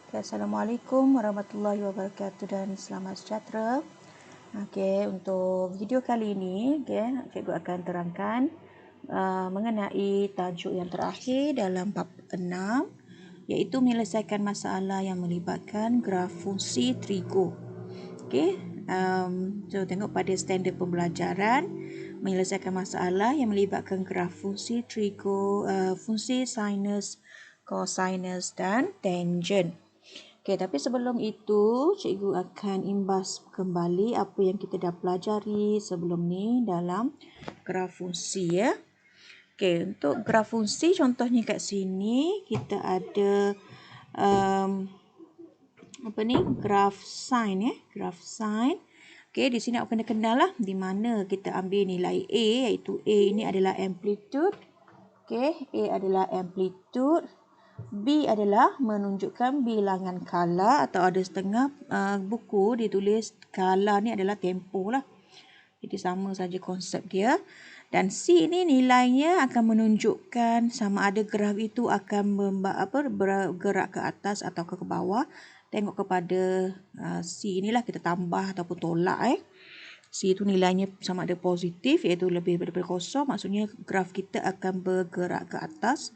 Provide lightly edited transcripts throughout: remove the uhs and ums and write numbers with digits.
Okay, Assalamualaikum warahmatullahi wabarakatuh dan selamat sejahtera. Okay, untuk video kali ini, cikgu akan terangkan mengenai tajuk yang terakhir dalam bab 6, iaitu menyelesaikan masalah yang melibatkan graf fungsi trigo. Okay, so tengok pada standard pembelajaran, menyelesaikan masalah yang melibatkan graf fungsi trigo, fungsi sinus, cosinus dan tangent. Okey, tapi sebelum itu, cikgu akan imbas kembali apa yang kita dah pelajari sebelum ni dalam graf fungsi ya. Okey, untuk graf fungsi contohnya kat sini kita ada graf sin ya, graf sin. Okey, di sini awak kena kenal lah di mana kita ambil nilai A, iaitu A ini adalah amplitude. Okey, A adalah amplitude. B adalah menunjukkan bilangan kala, atau ada setengah buku ditulis kala ni adalah tempoh lah. Jadi sama saja konsep dia. Dan C ni nilainya akan menunjukkan sama ada graf itu akan bergerak ke atas atau ke bawah. Tengok kepada C inilah kita tambah ataupun tolak. C itu nilainya sama ada positif, iaitu lebih daripada kosong, maksudnya graf kita akan bergerak ke atas.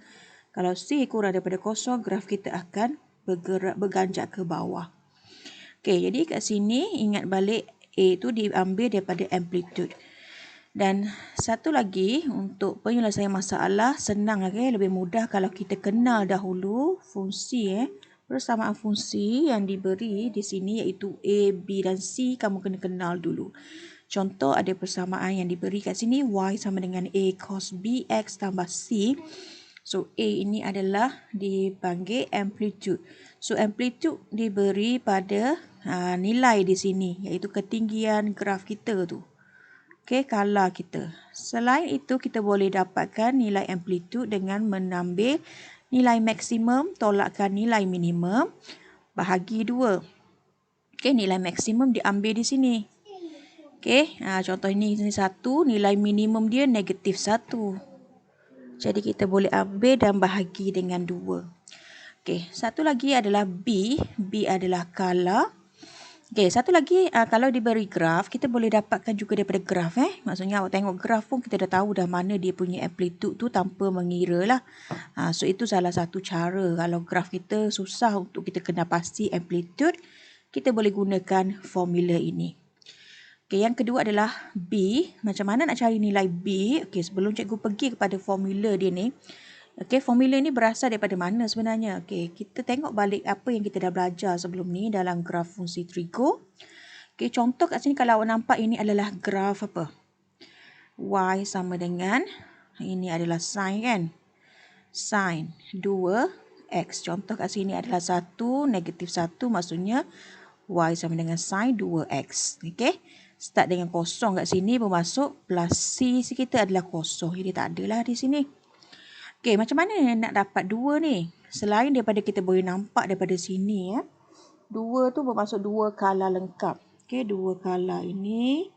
Kalau C kurang daripada kosong, graf kita akan berganjak ke bawah. Okey, jadi kat sini ingat balik A itu diambil daripada amplitude. Dan satu lagi untuk penyelesaian masalah senang, lebih mudah kalau kita kenal dahulu fungsi persamaan fungsi yang diberi di sini, iaitu A, B dan C, kamu kena kenal dulu. Contoh ada persamaan yang diberi kat sini, Y sama dengan A cos B X tambah C. So, A ini adalah dipanggil amplitude. So, amplitude diberi pada nilai di sini, iaitu ketinggian graf kita tu. Okey, kala kita. Selain itu, kita boleh dapatkan nilai amplitude dengan menambil nilai maksimum, tolakkan nilai minimum, bahagi 2. Okey, nilai maksimum diambil di sini. Okey, contoh ini 1, nilai minimum dia negatif 1. Jadi kita boleh ambil dan bahagi dengan 2. Okey, satu lagi adalah B. B adalah kala. Okey, satu lagi kalau diberi graf, kita boleh dapatkan juga daripada graf. Maksudnya awak tengok graf pun kita dah tahu dah mana dia punya amplitude tu tanpa mengira lah. So itu salah satu cara. Kalau graf kita susah untuk kita kenal pasti amplitude, kita boleh gunakan formula ini. Okey, yang kedua adalah B. Macam mana nak cari nilai B? Okey, sebelum cikgu pergi kepada formula dia ni. Okey, formula ni berasal daripada mana sebenarnya? Okey, kita tengok balik apa yang kita dah belajar sebelum ni dalam graf fungsi trigo. Okey, contoh kat sini kalau awak nampak ini adalah graf apa? Y sama dengan, ini adalah sin kan? Sin 2x. Contoh kat sini adalah 1, negatif 1, maksudnya Y sama dengan sin 2x. Okey. Start dengan kosong kat sini, bermasuk plus C kita adalah kosong. Jadi tak adalah di sini. Okey, macam mana nak dapat 2 ni? Selain daripada kita boleh nampak daripada sini 2 tu bermaksud 2 kala lengkap. Okey, 2 kala ini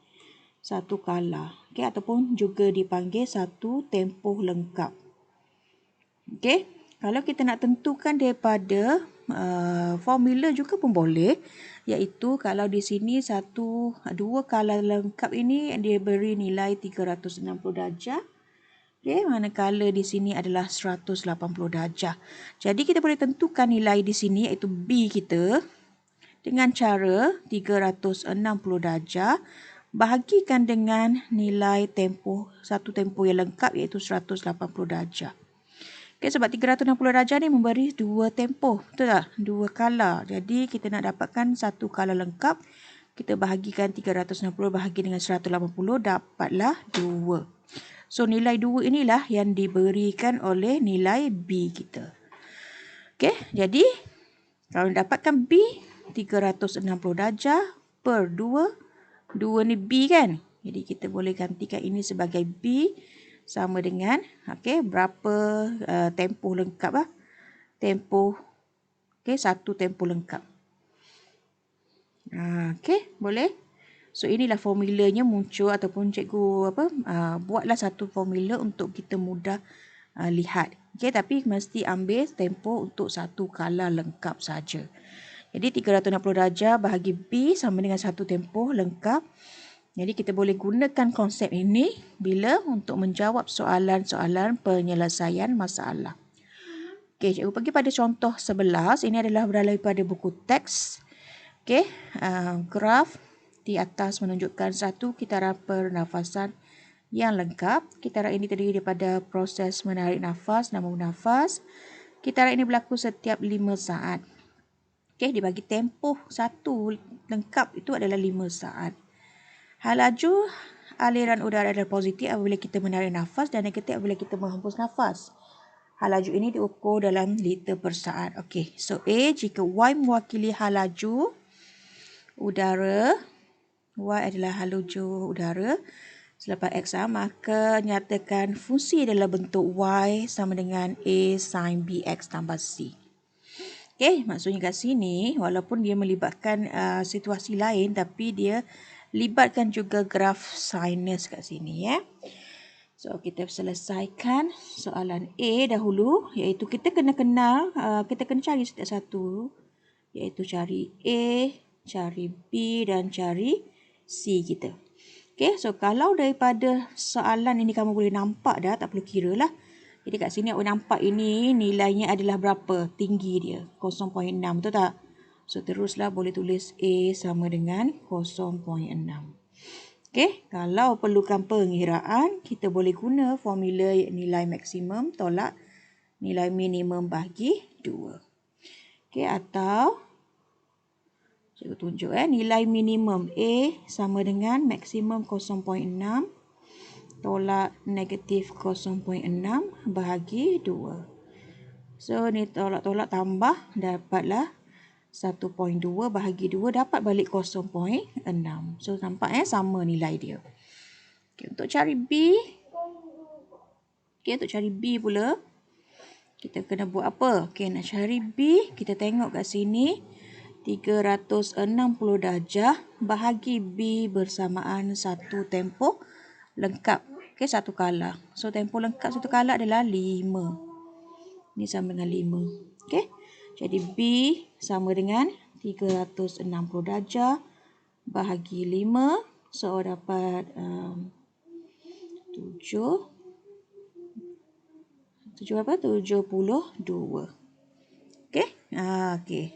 1 kala. Okey, ataupun juga dipanggil 1 tempoh lengkap. Okey, kalau kita nak tentukan daripada formula juga pun boleh, iaitu kalau di sini 2 kala lengkap ini dia beri nilai 360 darjah. Okey, manakala di sini adalah 180 darjah. Jadi kita boleh tentukan nilai di sini, iaitu B kita, dengan cara 360 darjah bahagikan dengan nilai tempoh, satu tempoh yang lengkap, iaitu 180 darjah. Okay, sebab 360 darjah ni memberi 2 tempoh, betul tak? 2 kala. Jadi kita nak dapatkan 1 kala lengkap, kita bahagikan 360 bahagi dengan 180, dapatlah 2. So nilai 2 inilah yang diberikan oleh nilai B kita. Okay, jadi kalau dapatkan B 360 darjah per 2, 2 ni B kan? Jadi kita boleh gantikan ini sebagai B sama dengan berapa tempoh lengkap tempoh, satu tempoh lengkap. Boleh. So inilah formulanya muncul, ataupun cikgu buatlah satu formula untuk kita mudah lihat. Okey, tapi mesti ambil tempoh untuk satu kala lengkap saja. Jadi 360 darjah bahagi B sama dengan satu tempoh lengkap. Jadi kita boleh gunakan konsep ini bila untuk menjawab soalan-soalan penyelesaian masalah. Okey, cikgu pergi pada contoh 11. Ini adalah berasal daripada buku teks. Okey, graf di atas menunjukkan satu kitaran pernafasan yang lengkap. Kitaran ini terdiri daripada proses menarik nafas dan membuang nafas. Kitaran ini berlaku setiap 5 saat. Okey, dibagi tempoh satu lengkap itu adalah 5 saat. Hal laju aliran udara adalah positif apabila kita menarik nafas dan negatif apabila kita menghembus nafas. Hal laju ini diukur dalam liter per saat. Okey, so A, jika Y mewakili hal laju udara, Y adalah hal laju udara, selepas X maka nyatakan fungsi adalah bentuk Y sama dengan A sin BX tambah C. Okey, maksudnya kat sini walaupun dia melibatkan situasi lain tapi dia libatkan juga graf sinus kat sini ya. So kita selesaikan soalan A dahulu, iaitu kita kena kenal, kita kena cari setiap satu, iaitu cari A, cari B dan cari C kita. Okey, so kalau daripada soalan ini kamu boleh nampak dah, tak perlu kira lah. Jadi kat sini awak nampak ini nilainya adalah berapa? Tinggi dia, 0.6, betul tak? So teruslah boleh tulis A sama dengan 0.6. Okey, kalau perlukan pengiraan, kita boleh guna formula nilai maksimum tolak nilai minimum bahagi 2. Okey, atau cikgu tunjuk nilai minimum A sama dengan maksimum 0.6 tolak negatif 0.6 bahagi 2. So ni tolak-tolak tambah dapatlah 1.2 bahagi 2 dapat balik 0.6. So nampak sama nilai dia. Okay, untuk cari B. Okay, untuk cari B pula kita kena buat apa? Okay, nak cari B kita tengok kat sini 360 darjah bahagi B bersamaan satu tempoh lengkap. Okay, satu kala. So tempoh lengkap satu kala adalah 5. Ini sama dengan 5. Okay. Jadi B sama dengan 360 darjah bahagi 5. So dapat 7 berapa? 72. Okey. Okey.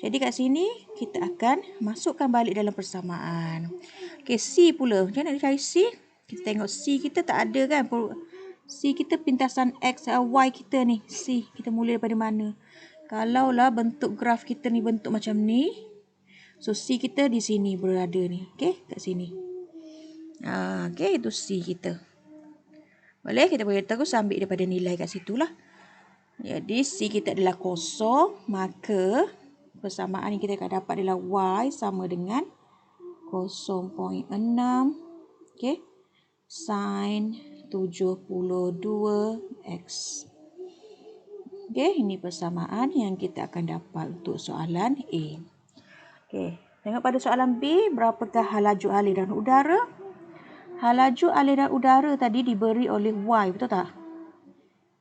Jadi kat sini kita akan masukkan balik dalam persamaan. Okey, C pula. Macam mana nak cari C? Kita tengok C kita tak ada kan? C kita pintasan X Y kita ni. C kita mula daripada mana? Kalaulah bentuk graf kita ni bentuk macam ni. So C kita di sini berada ni. Okey, kat sini. Okey, itu C kita. Boleh, kita boleh terus ambil daripada nilai kat situ lah. Jadi C kita adalah 0, maka persamaan yang kita akan dapat adalah Y sama dengan 0.6. Okey. Sin 72X. Okey, ini persamaan yang kita akan dapat untuk soalan A. Okey, tengok pada soalan B, berapakah hal laju aliran udara? Hal laju aliran udara tadi diberi oleh Y, betul tak?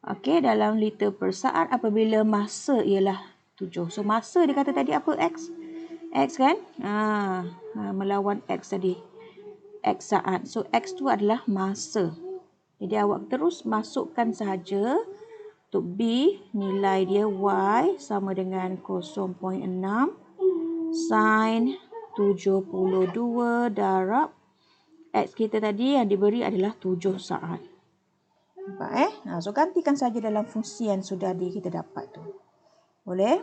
Okey, dalam liter per saat apabila masa ialah 7. So, masa dia kata tadi apa? X. X kan? Melawan X tadi. X saat. So, X tu adalah masa. Jadi, awak terus masukkan sahaja. Untuk B, nilai dia Y sama dengan 0.6 sin 72 darab X kita tadi yang diberi adalah 7 saat. Nampak so gantikan saja dalam fungsi yang sudah kita dapat tu. Boleh?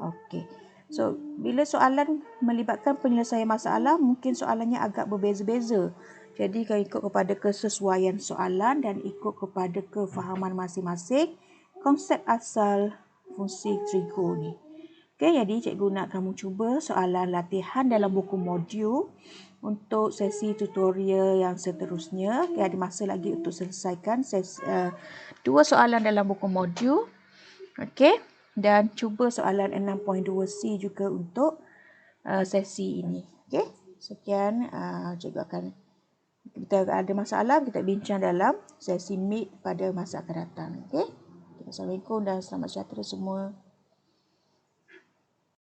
Okey. So bila soalan melibatkan penyelesaian masalah, mungkin soalannya agak berbeza-beza. Jadi kalau ikut kepada kesesuaian soalan dan ikut kepada kefahaman masing-masing konsep asal fungsi trigo ni. Okey, jadi cikgu nak kamu cuba soalan latihan dalam buku modul untuk sesi tutorial yang seterusnya. Okay, ada masa lagi untuk selesaikan dua soalan dalam buku modul. Okey, dan cuba soalan 6.2C juga untuk sesi ini. Okey, sekian cikgu akan Kita ada masalah, kita bincang dalam sesi meet pada masa akan datang. Okey? Assalamualaikum dan selamat sejahtera semua.